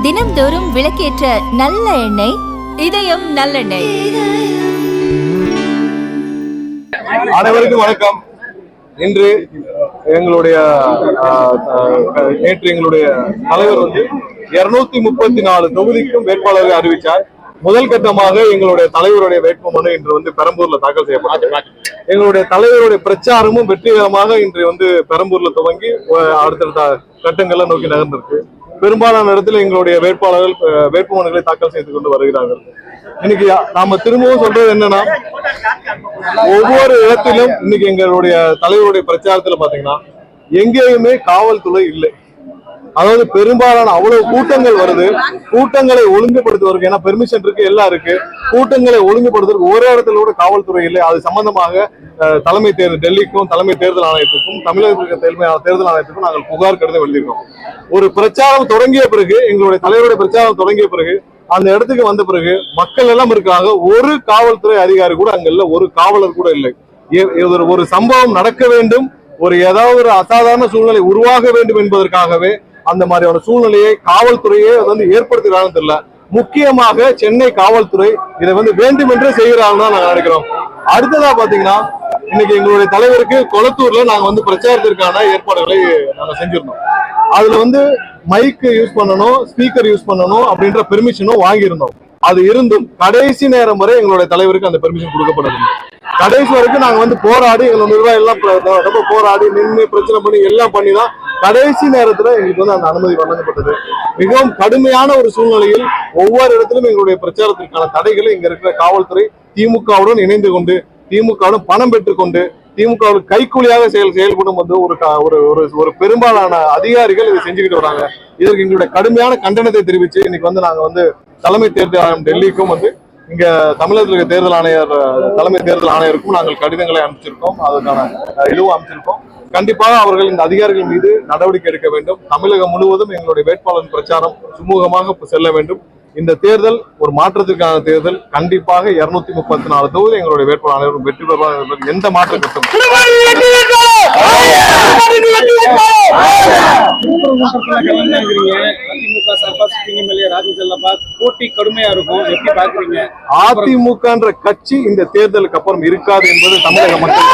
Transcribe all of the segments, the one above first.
தினம்தோறும் விளக்கேற்ற நல்ல எண்ணெய் இதயம் நல்லெண்ணெய். அனைவருக்கும் வணக்கம். இன்று எங்களுடைய நேற்று எங்களுடைய தலைவர் 234 தொகுதிக்கும் வேட்பாளர்கள் அறிவித்தார். முதல் கட்டமாக எங்களுடைய தலைவருடைய வேட்புமனு இன்று பெரம்பூர்ல தாக்கல் செய்யப்பட்டது. எங்களுடைய தலைவருடைய பிரச்சாரமும் வெற்றிகரமாக இன்று பெரம்பூர்ல துவங்கி அடுத்தடுத்த கட்டங்களை நோக்கி நகர்ந்திருக்கு. பெரும்பாலான இடத்துல எங்களுடைய வேட்பாளர்கள் வேட்புமனுகளை தாக்கல் செய்து கொண்டு வருகிறார்கள். இன்னைக்கு நாம திரும்பவும் சொல்றது என்னன்னா, ஒவ்வொரு இடத்திலும் இன்னைக்கு எங்களுடைய தலைவருடைய பிரச்சாரத்துல பாத்தீங்கன்னா எங்கேயுமே காவல்துறை இல்லை. அதாவது பெரும்பாலான அவ்வளவு கூட்டங்கள் வருது, கூட்டங்களை ஒழுங்குபடுத்துவதற்கு ஏன்னா பெர்மிஷன் இருக்கு, எல்லாம் இருக்கு, கூட்டங்களை ஒழுங்குபடுத்துவதற்கு ஒரே இடத்துல கூட காவல்துறை இல்லை. அது சம்பந்தமாக தலைமை தேர்தல் டெல்லிக்கும் தலைமை தேர்தல் ஆணையத்துக்கும் தமிழக தேர்தல் ஆணையத்துக்கும் நாங்கள் புகார் கடிதம் எழுதியிருக்கோம். ஒரு பிரச்சாரம் தொடங்கிய பிறகு, எங்களுடைய தலைவருடைய பிரச்சாரம் தொடங்கிய பிறகு, அந்த இடத்துக்கு வந்த பிறகு மக்கள் எல்லாம் இருக்காங்க, ஒரு காவல்துறை அதிகாரி கூட அங்க இல்ல, ஒரு காவலர் கூட இல்லை. ஒரு சம்பவம் நடக்க வேண்டும், ஏதாவது ஒரு அசாதாரண சூழ்நிலை உருவாக வேண்டும் என்பதற்காகவே அந்த மாதிரியான சூழ்நிலையை காவல்துறையே ஏற்படுத்துகிறாங்கன்னு தெரியல. முக்கியமாக சென்னை காவல்துறை இதை வேண்டும் என்றே செய்கிறாங்கன்னு தான் நாங்க நினைக்கிறோம். அடுத்ததா பாத்தீங்கன்னா, இன்னைக்கு எங்களுடைய தலைவருக்கு கொளத்தூர்ல நாங்க பிரச்சாரத்திற்கான ஏற்பாடுகளை நாங்க செஞ்சிருந்தோம். அதுல மைக் யூஸ் பண்ணணும், ஸ்பீக்கர் யூஸ் பண்ணணும் அப்படின்ற பெர்மிஷனும் வாங்கியிருந்தோம். அது இருந்தும் கடைசி நேரம் வரை எங்களுடைய தலைவருக்கு அந்த பெர்மிஷன் கொடுக்கப்படவில்லை. கடைசி வரைக்கும் நாங்க போராடி, எங்களோட நிர்வாகம் எல்லாம் ரொம்ப போராடி நின்று பிரச்சனை பண்ணி எல்லாம் பண்ணிதான் கடைசி நேரத்துல எங்களுக்கு அந்த அனுமதி வழங்கப்பட்டது. மிகவும் கடுமையான ஒரு சூழ்நிலையில் ஒவ்வொரு இடத்திலும் எங்களுடைய பிரச்சாரத்திற்கான தடைகளை இங்க இருக்கிற காவல்துறை திமுகவுடன் இணைந்து கொண்டு, திமுகவுடன் பணம் பெற்றுக்கொண்டு, திமுகவுக்கு கைக்கூலியாக செயல்படும் ஒரு பெரும்பாலான அதிகாரிகள் இதை செஞ்சுக்கிட்டு வராங்க. இதற்கு எங்களுடைய கடுமையான கண்டனத்தை தெரிவிச்சு இன்னைக்கு நாங்க தலைமை தேர்தல் ஆணையம் டெல்லிக்கும் இங்க தமிழகத்தில் தேர்தல் ஆணையர் தலைமை தேர்தல் ஆணையருக்கும் நாங்கள் கடிதங்களை அனுப்பிச்சிருக்கோம். அதுக்கான இதுவும் அமைச்சிருக்கோம். கண்டிப்பாக அவர்கள் இந்த அதிகாரிகள் மீது நடவடிக்கை எடுக்க வேண்டும். தமிழகம் முழுவதும் எங்களுடைய வேட்பாளர் பிரச்சாரம் சுமூகமாக செல்ல வேண்டும். இந்த தேர்தல் ஒரு மாற்றத்திற்கான தேர்தல். கண்டிப்பாக 234 தொகுதி எங்களுடைய வேட்பாளர் வெற்றி பெறுவார். எந்த மாற்ற கட்டும் அதிமுக கட்சி இந்த தேர்தலுக்கு அப்புறம் இருக்காது என்பது தமிழக மக்கள்.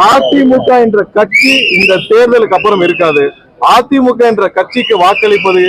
அதிமுக என்ற கட்சி இந்த தேர்தலுக்கு அப்புறம் இருக்காது. அதிமுக என்ற கட்சிக்கு வாக்களிப்பது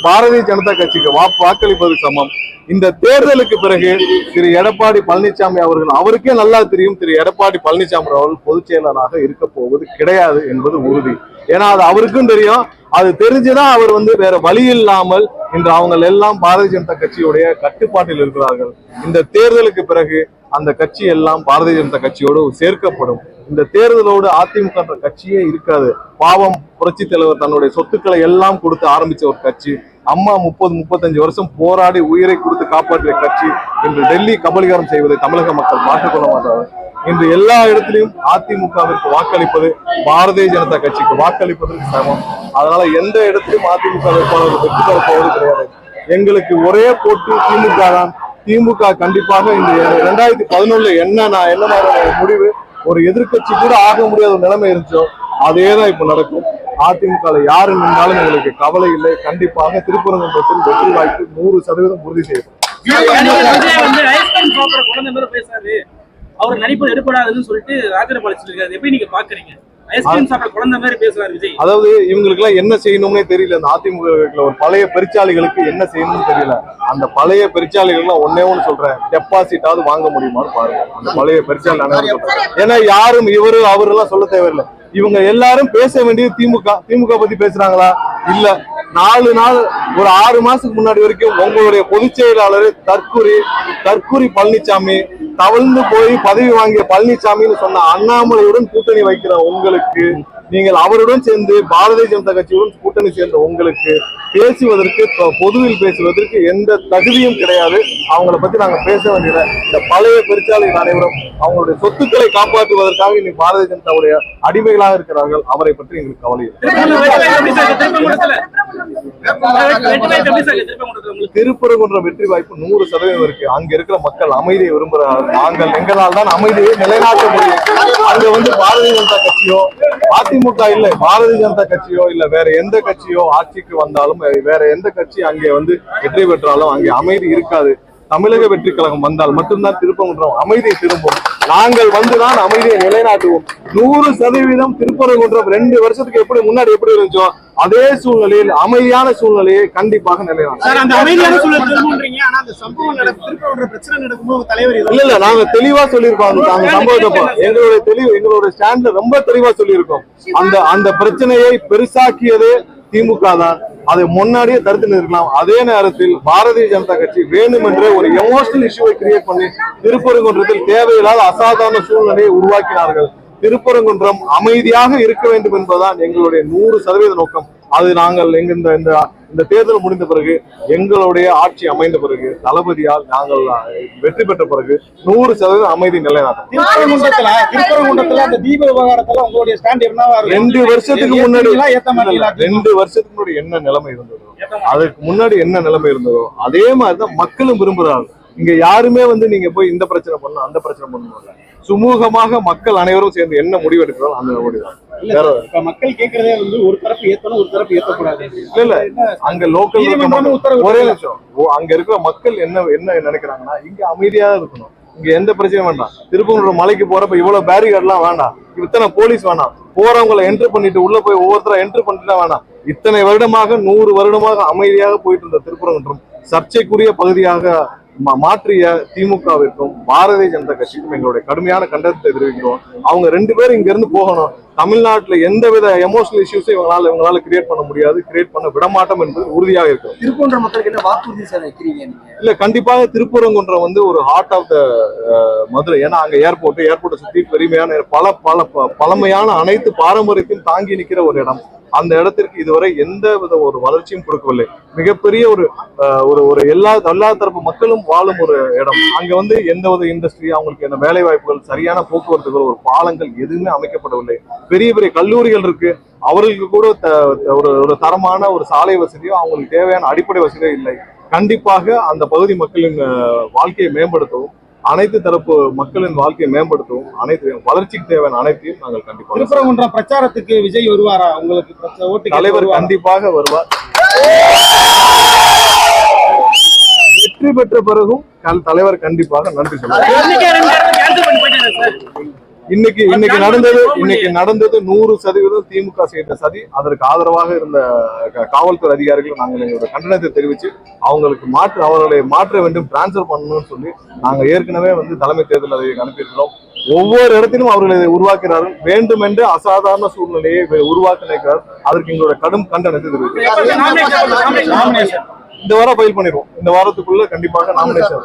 பாரதிய ஜனதா கட்சிக்கு வாக்களிப்பது சமம். இந்த தேர்தலுக்கு பிறகு திரு எடப்பாடி பழனிசாமி அவருக்கே நல்லா தெரியும், திரு எடப்பாடி பழனிசாமி அவர்கள் பொதுச் செயலாளராக இருக்க போவது கிடையாது என்பது உறுதி. ஏன்னா அது அவருக்கும் தெரியும். அது தெரிஞ்சுதான் அவர் வேற வழி இல்லாமல் இன்று அவங்க எல்லாம் பாரதிய ஜனதா கட்சியுடைய கட்டுப்பாட்டில் இருக்கிறார்கள். இந்த தேர்தலுக்கு பிறகு அந்த கட்சி எல்லாம் பாரதிய ஜனதா கட்சியோடு சேர்க்கப்படும். இந்த தேர்தலோடு அதிமுக கட்சியே இருக்காது. பாவம் புரட்சி தலைவர் தன்னுடைய சொத்துக்களை எல்லாம் கொடுத்து ஆரம்பிச்ச ஒரு கட்சி. அம்மா 30-35 வருஷம் போராடி உயிரை கொடுத்து காப்பாற்றிய கட்சி இன்று டெல்லி கபலீகரம் செய்வதை தமிழக மக்கள் மாற்றிக்கொள்ள மாட்டார்கள். இன்று எல்லா இடத்திலையும் அதிமுகவிற்கு வாக்களிப்பது பாரதிய ஜனதா கட்சிக்கு வாக்களிப்பதற்கு சமம். அதனால எந்த இடத்திலும் அதிமுக வேட்பாளர்கள் வெற்றி பெற போவது கிடையாது. எங்களுக்கு ஒரே போட்டு திமுக தான். திமுக கண்டிப்பாக இந்த 2011 என்ன மாதிரி முடிவு ஒரு எதிர்கட்சி கூட ஆக முடியாத ஒரு நிலைமை இருந்துச்சோ அதேதான் இப்ப நடக்கும். அதிமுக யாரு நின்றாலும் எங்களுக்கு கவலை இல்லை. கண்டிப்பாக திருப்பரங்குன்றத்தில் வெற்றி வாய்ப்பு 100% உறுதி செய்யப்படும். அவர் நடிப்பு எடுப்படாதுன்னு சொல்லிட்டு ராஜகோபால் சொல்லிருக்காரு. எப்படி நீங்க பாக்குறீங்க? ஐஸ்கிரீம் சாப்பிட குழந்தை மாதிரி பேசுறாரு விஜய். அதாவது இவங்களுக்கு எல்லாம் என்ன செய்யணும்னே தெரியல. அந்த அதிமுக ஒரு பழைய பெருச்சாளிகளுக்கு என்ன செய்யணும்னு தெரியல. அந்த பழைய பெருச்சாளிகள் ஒன்னே ஒண்ணு சொல்றேன், டெபாசிட்டாவது வாங்க முடியுமான்னு பாருங்க. அந்த பழைய பெருச்சாளி சொல்றேன். ஏன்னா யாரும் இவரு அவரு எல்லாம் சொல்ல தேவையில்லை. இவங்க எல்லாரும் பேச வேண்டியது திமுக பத்தி பேசுறாங்களா? இல்ல. 4 நாள் ஒரு 6 மாசத்துக்கு முன்னாடி வரைக்கும் உங்களுடைய பொதுச் செயலாளர் தற்குறி பழனிசாமி, தவழ்ந்து போய் பதவி வாங்கிய பழனிசாமின்னு சொன்ன அண்ணாமலையுடன் கூட்டணி வைக்கிற உங்களுக்கு, நீங்கள் அவருடன் சேர்ந்து பாரதிய ஜனதா கட்சியுடன் கூட்டணி சேர்ந்த உங்களுக்கு பேசுவதற்கு, பொதுவில் பேசுவதற்கு எந்த தகுதியும் கிடையாது. அவங்களை பத்தி நாங்க பேச வேண்டியது. இந்த பழைய பெருச்சாளிகள் அனைவரும் அவங்களுடைய சொத்துக்களை காப்பாற்றுவதற்காக இன்னைக்கு பாரதிய ஜனதாவுடைய அடிமைகளாக இருக்கிறார்கள். அவரை பற்றி எங்களுக்கு கவலை. திருப்பரங்குன்ற வெற்றி வாய்ப்பு 100% இருக்கு. அங்க இருக்கிற மக்கள் அமைதியை விரும்புகிறார்கள். நாங்கள் எங்களால் தான் அமைதியை நிலைநாட்ட முடியும். அங்க பாரதிய ஜனதா கட்சியோ அதிமுக இல்ல, பாரதிய ஜனதா கட்சியோ இல்ல வேற எந்த கட்சியோ ஆட்சிக்கு வந்தாலும், வேற எந்த கட்சி அங்கே வந்து வெற்றி பெற்றாலும் அங்கே அமைதி இருக்காது. தமிழக வெற்றி கழகம் வந்தால் மட்டும்தான் திருப்பரங்குன்றம் அமைதியை திரும்பும். நாங்கள் வந்துதான் அமைதியை நிலைநாட்டுவோம். 100% திருப்பரங்குன்றம் 2 வருஷத்துக்கு எப்படி முன்னாடி எப்படி இருந்துச்சோ அதே சூழ்நிலையில் அமைதியான சூழ்நிலையை கண்டிப்பாக நிலைநாட்டும். இல்ல நாங்க தெளிவா சொல்லியிருக்கோம். அந்த சம்பவத்தை எங்களுடைய ஸ்டாண்ட்ல ரொம்ப தெளிவா சொல்லியிருக்கோம். அந்த பிரச்சனையை பெருசாக்கியது திமுக தான். அதை முன்னாடியே தடுத்து நிறுத்தலாம். அதே நேரத்தில் பாரதிய ஜனதா கட்சி வேண்டுமென்றே ஒரு எமோஷனல் இஷ்யூவை கிரியேட் பண்ணி திருப்பரங்குன்றத்தில் தேவையில்லாத அசாதாரண சூழ்நிலையை உருவாக்கினார்கள். திருப்பரங்குன்றம் அமைதியாக இருக்க வேண்டும் என்பதுதான் எங்களுடைய 100% நோக்கம். அது நாங்கள் இந்த தேர்தல் முடிந்த பிறகு, எங்களுடைய ஆட்சி அமைந்த பிறகு, தளபதியால் நாங்கள் வெற்றி பெற்ற பிறகு 100% அமைதி நிலைநாட்டும். திருப்பரங்குன்றத்துல அந்த தீப விவகாரத்துல உங்களுடைய ஸ்டாண்ட் என்னவா இருக்கு? 2 வருஷத்துக்கு முன்னாடி 2 வருஷத்துக்கு முன்னாடி என்ன நிலைமை இருந்ததோ, அதுக்கு முன்னாடி என்ன நிலைமை இருந்ததோ அதே மாதிரிதான் மக்களும் விரும்புறாங்க. இங்க யாருமே வந்து நீங்க போய் இந்த பிரச்சனை பண்ணணும் அந்த பிரச்சனை பண்ணணும், சுமூகமாக மக்கள் அனைவரும் சேர்ந்து என்ன முடிவு எடுக்கிறோம் அந்த முடிவுதான். மக்கள் கேட்கறதே வந்து ஒரு தரப்பு ஏத்தணும், ஒரு தரப்பு ஏத்தக்கூடாது. இல்ல அங்க லோக்கல் ஒரே நிமிஷம், அங்க இருக்கிற மக்கள் என்ன நினைக்கிறாங்கன்னா, இங்க அமைதியா இருக்கணும், இங்க எந்த பிரச்சனையும் வேண்டாம். திருப்பூர் மலைக்கு போறப்ப இவ்வளவு பேரிகார்ட் எல்லாம் வேண்டாம், இத்தனை போலீஸ் வேணாம், போறவங்களை என்ட்ரி பண்ணிட்டு உள்ள போய் ஒவ்வொருத்தர என்ட்ரி பண்ணிட்டு வேணாம். இத்தனை வருடமாக 100 வருடமாக அமைதியாக போயிட்டு இருந்த திருப்பரங்குன்றம் சர்ச்சைக்குரிய பகுதியாக மாற்றிய திமுகவிற்கும் பாரதிய ஜனதா கட்சிக்கும் எங்களுடைய கடுமையான கண்டனத்தை தெரிவிக்கிறோம். அவங்க 2 பேரும் இங்க இருந்து போகணும். தமிழ்நாட்டுல எந்தவித எமோஷனல் இஷ்யூஸும் இவங்களால கிரியேட் பண்ண முடியாது, கிரியேட் பண்ண விடமாட்டோம் என்பது உறுதியாக இருக்கும். திருப்பூர் மக்களுக்கு என்ன வாக்குறுதி சார் வைக்கிறீங்க? இல்ல கண்டிப்பாக திருப்பரங்குன்றம் வந்து ஒரு ஹார்ட் ஆஃப் த மதுரை. ஏன்னா அங்க ஏர்போர்ட்டை சுத்தி பெருமையான பழமையான அனைத்து பாரம்பரியத்தையும் தாங்கி நிற்கிற ஒரு இடம். அந்த இடத்திற்கு இதுவரை எந்த வித ஒரு வளர்ச்சியும் கொடுக்கவில்லை. மிகப்பெரிய ஒரு எல்லா தரப்பு மக்களும் வாழும் ஒரு இடம். அங்க வந்து எந்த ஒரு இண்டஸ்ட்ரி, அவங்களுக்கு என்ன வேலை வாய்ப்புகள், சரியான போக்குவரத்துகள், ஒரு பாலங்கள் எதுவுமே அமைக்கப்படவில்லை. பெரிய பெரிய கல்லூரிகள் இருக்கு, அவர்களுக்கு கூட ஒரு தரமான ஒரு சாலை வசதியோ அவங்களுக்கு தேவையான அடிப்படை வசதியோ இல்லை. கண்டிப்பாக அந்த பகுதி மக்களின் வாழ்க்கையை மேம்படுத்தவும், அனைத்து தரப்பு மக்களின் வாழ்க்கையை மேம்படுத்தவும், அனைத்து வளர்ச்சிக்கு தேவையான அனைத்தையும் நாங்கள் கண்டிப்பாக. திருப்பரங்குன்றம் பிரச்சாரத்துக்கு விஜய் வருவாரா? உங்களுக்கு தலைவர் கண்டிப்பாக வருவார். வெற்றி பெற்ற பிறகும் தலைவர் கண்டிப்பாக நன்றி சொல்லுவார். இன்னைக்கு நடந்தது 100% திமுக செய்த சதி. அதற்கு ஆதரவாக இருந்த காவல்துறை அதிகாரிகள் நாங்கள் எங்களோட கண்டனத்தை தெரிவித்து அவர்களை மாற்ற வேண்டும், டிரான்ஸ்பர் பண்ணணும்னு சொல்லி நாங்கள் ஏற்கனவே வந்து தலைமை தேர்தல் அதிகாரிக்கு அனுப்பியிருக்கிறோம். ஒவ்வொரு இடத்திலும் அவர்களை உருவாக்குகிறார்கள். வேண்டுமென்று அசாதாரண சூழ்நிலையை உருவாக்க நினைக்கிறார். அதற்கு எங்களோட கடும் கண்டனத்தை தெரிவிக்கிறோம். இந்த வாரம் ஃபைல் பண்ணிடுவோம். இந்த வாரத்துக்குள்ள கண்டிப்பாக நாமினேஷன்.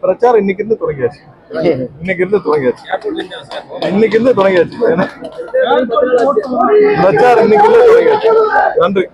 பிரச்சாரம் இன்னைக்கு இருந்து தொடங்கியாச்சு. பிரச்சாரம் இன்னைக்கு இருந்து தொடங்கியாச்சு. நன்றி.